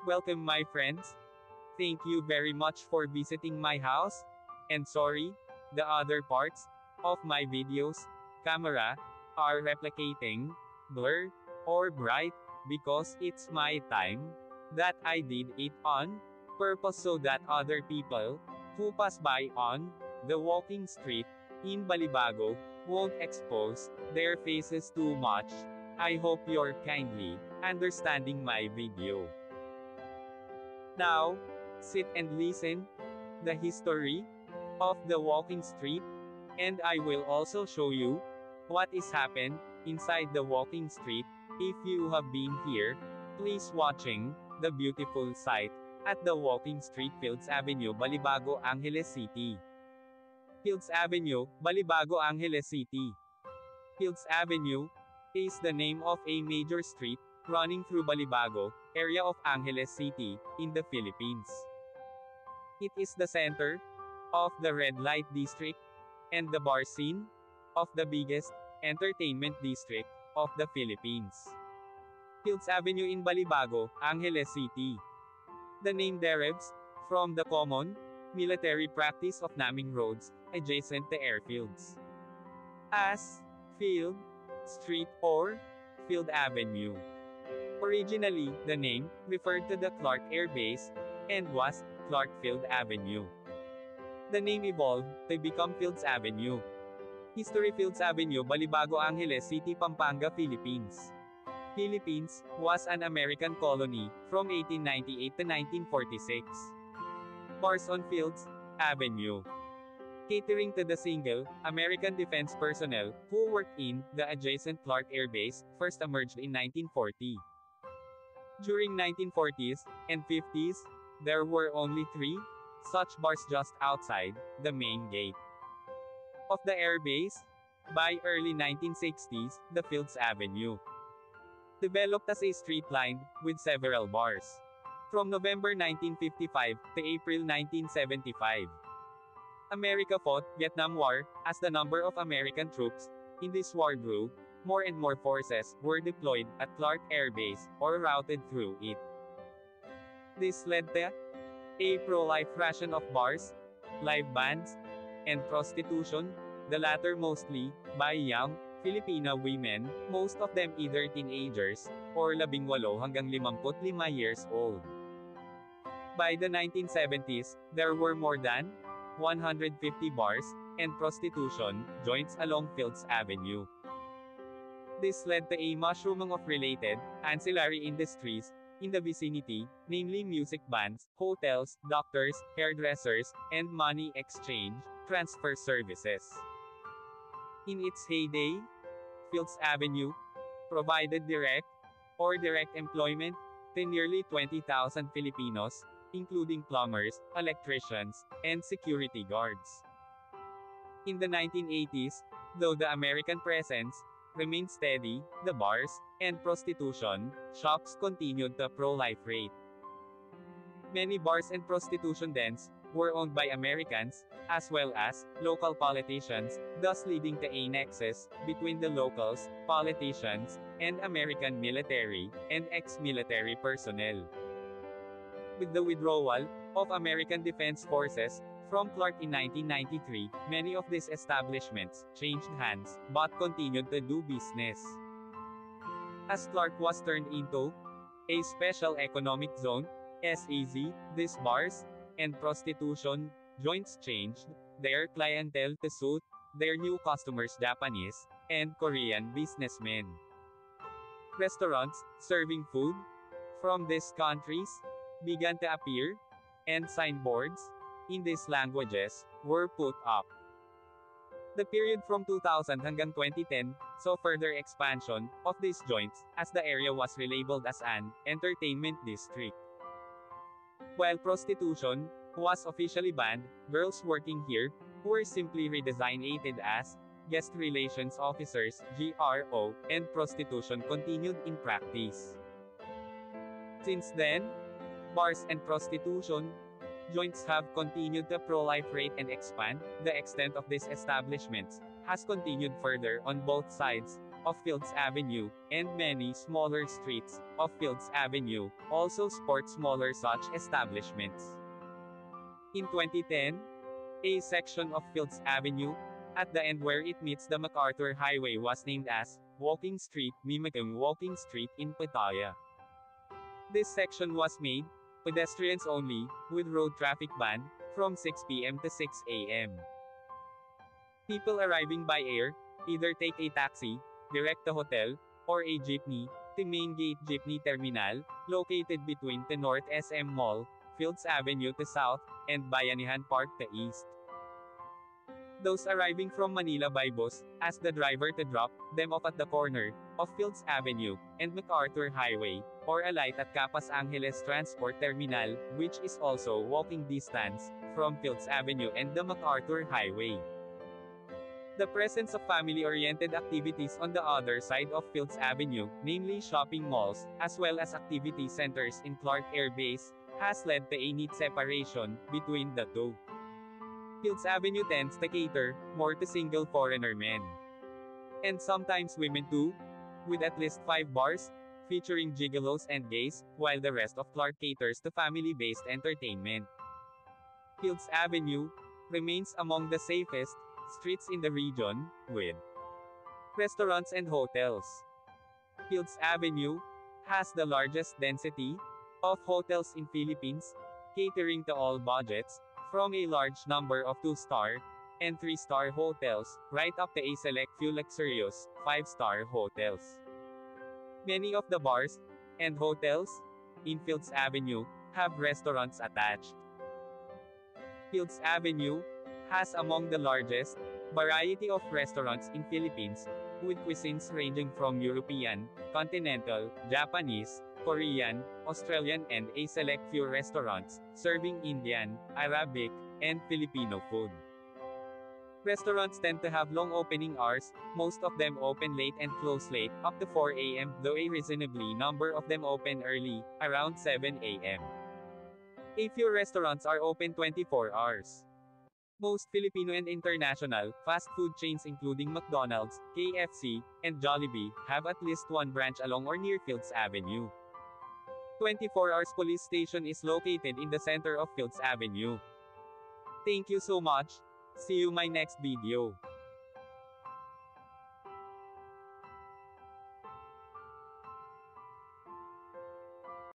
Welcome my friends. Thank you very much for visiting my house. And sorry, the other parts of my videos, camera, are replicating, blur, or bright, because it's my time that I did it on purpose so that other people who pass by on the walking street in Balibago won't expose their faces too much. I hope you're kindly understanding my video. Now, sit and listen the history of the walking street, and I will also show you what is happened inside the walking street. If you have been here, please watching the beautiful sight at the walking street Fields Avenue, Balibago, Angeles City. Fields Avenue, Balibago, Angeles City. Fields Avenue is the name of a major street running through Balibago area of Angeles City in the Philippines. It is the center of the red light district and the bar scene of the biggest entertainment district of the Philippines. Fields Avenue in Balibago, Angeles City. The name derives from the common military practice of naming roads adjacent to airfields as Field Street or Field Avenue. Originally, the name referred to the Clark Air Base and was Clark Field Avenue. The name evolved to become Fields Avenue. History: Fields Avenue, Balibago, Angeles City, Pampanga, Philippines. Philippines was an American colony from 1898 to 1946. Bars on Fields Avenue. Catering to the single American defense personnel who worked in the adjacent Clark Air Base, first emerged in 1940. During 1940s and 50s, there were only 3 such bars just outside the main gate of the air base. By early 1960s, the Fields Avenue developed as a street lined with several bars. From November 1955 to April 1975, America fought Vietnam War. As the number of American troops in this war grew, more and more forces were deployed at Clark Air Base or routed through it. This led to a pro-life ration of bars, live bands, and prostitution, the latter mostly by young Filipino women, most of them either teenagers or 18 hanggang 55 years old. By the 1970s, there were more than 150 bars and prostitution joints along Fields Avenue. This led to a mushrooming of related, ancillary industries in the vicinity, namely music bands, hotels, doctors, hairdressers, and money exchange transfer services. In its heyday, Fields Avenue provided direct or direct employment to nearly 20,000 Filipinos, including plumbers, electricians, and security guards. In the 1980s, though the American presence remained steady, the bars and prostitution shops continued the pro-life rate. Many bars and prostitution dens were owned by Americans, as well as local politicians, thus leading to a nexus between the locals, politicians, and American military and ex-military personnel. With the withdrawal of American Defense Forces from Clark in 1993, many of these establishments changed hands, but continued to do business. As Clark was turned into a Special Economic Zone, SEZ, these bars and prostitution joints changed their clientele to suit their new customers, Japanese and Korean businessmen. Restaurants serving food from these countries began to appear, and signboards in these languages were put up. The period from 2000 hanggang 2010 saw further expansion of these joints, as the area was relabeled as an entertainment district. While prostitution was officially banned, girls working here were simply redesignated as guest relations officers (GRO), and prostitution continued in practice. Since then, bars and prostitution joints have continued to pro-life rate and expand. The extent of these establishments has continued further on both sides of Fields Avenue, and many smaller streets of Fields Avenue also sport smaller such establishments. In 2010, a section of Fields Avenue, at the end where it meets the MacArthur Highway, was named as Walking Street, mimicking Walking Street in Pattaya. This section was made pedestrians only, with road traffic ban from 6 p.m. to 6 a.m. People arriving by air either take a taxi direct to hotel or a jeepney to Main Gate Jeepney Terminal, located between the North SM Mall, Fields Avenue to south, and Bayanihan Park to east. Those arriving from Manila by bus ask the driver to drop them off at the corner of Fields Avenue and MacArthur Highway, or alight at Capas Angeles Transport Terminal, which is also walking distance from Fields Avenue and the MacArthur Highway. The presence of family-oriented activities on the other side of Fields Avenue, namely shopping malls, as well as activity centers in Clark Air Base, has led to a neat separation between the two. Fields Avenue tends to cater more to single foreigner men, and sometimes women too, with at least 5 bars, featuring gigolos and gays, while the rest of Clark caters to family-based entertainment. Fields Avenue remains among the safest streets in the region, with restaurants and hotels. Fields Avenue has the largest density of hotels in Philippines, catering to all budgets, from a large number of 2-star and 3-star hotels, right up to a select few luxurious 5-star hotels. Many of the bars and hotels in Fields Avenue have restaurants attached. Fields Avenue has among the largest variety of restaurants in Philippines, with cuisines ranging from European, continental, Japanese, Korean, Australian, and a select few restaurants serving Indian, Arabic, and Filipino food. Restaurants tend to have long opening hours, most of them open late and close late, up to 4 a.m., though a reasonably number of them open early, around 7 a.m. A few restaurants are open 24 hours. Most Filipino and international fast food chains including McDonald's, KFC, and Jollibee have at least one branch along or near Fields Avenue. 24 Hours Police Station is located in the center of Fields Avenue. Thank you so much. See you my next video.